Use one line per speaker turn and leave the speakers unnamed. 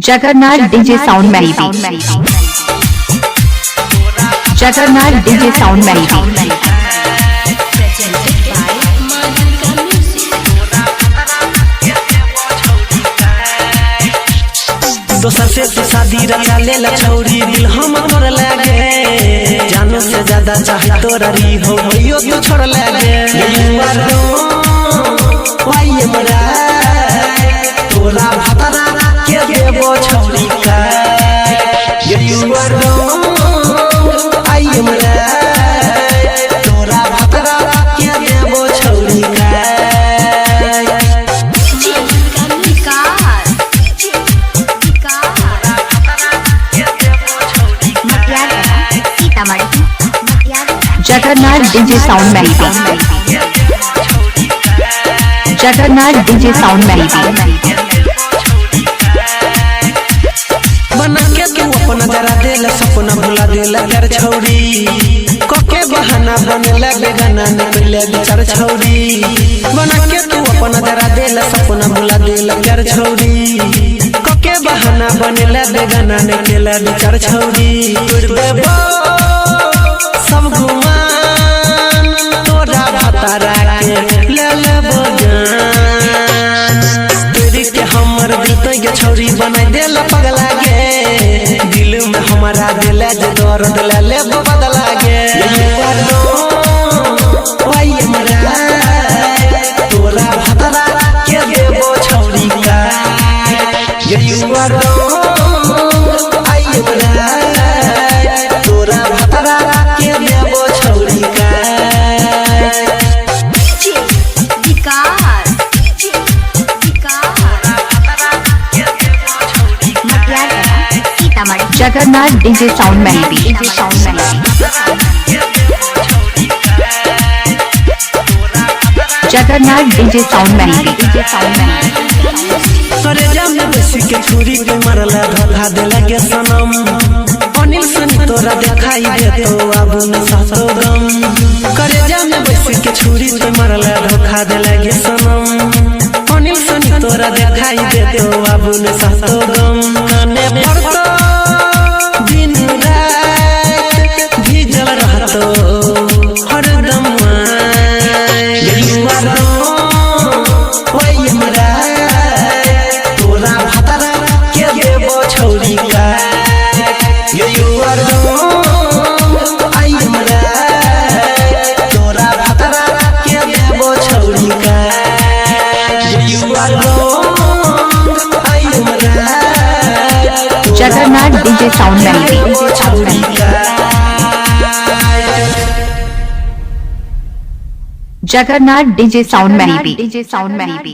Jagannath DJ sound मेहंदी, Jagannath DJ sound मेहंदी।
दोसर से तू शादी रचा ले लछौरी दिल हम तोड़ लागे जानो से ज्यादा चाहे तोरा री हो भइयो तू छोड़ लागे वाई मरा तोरा भतरा के देबो छौरी का आई मरा तोरा भतरा के देबो छौरी का।
जगन्नाथ डीजे साउंड मेहंदी, जगन्नाथ डीजे साउंड मेहंदी।
बना के तू अपना जरा देला सपना भुला देला यार छौरी कोके बहाना बनेला बेगाना निकले बेचार छौरी बना के तू अपना जरा देला सपना भुला देला यार छौरी कोके बहाना बनेला बेगाना निकले बेचार छौरी देबो सब गुमान तोरा भतारा के ले लेबो जान तेरी के हमर दिल तो छौरी बनाई देला पगला गे दिल में हमारा दिल जे दर्द ले लेबो बदला गे वाई मरा तोरा भतरा के देबो छौरी का आई मरा तोरा भतरा के देबो छौरी का।
जगन्नाथ डीजे साउंड मेहंदी, जगन्नाथ डीजे साउंड मेहंदी।
करे जाम बेसी के छुरी के मरला धोखा देला के सनम अनिल सनी तोरा देखाई दे तो आबू न सातो गम करे जाम बेसी के छुरी के मरला धोखा देला के सनम अनिल सनी तोरा देखाई दे तो आबू न सातो गम काने पड़तो दिन रात भीजल रहतो हरदम वाई मरा तोरा भतरा के देबो छौरी का आई मरा तोरा भतरा के देबो छौरी का आई मरा
जगन्नाथ डीजे साउंड मेहंदी, जगन्नाथ डीजे साउंड मेहंदी, डीजे साउंड मेहंदी।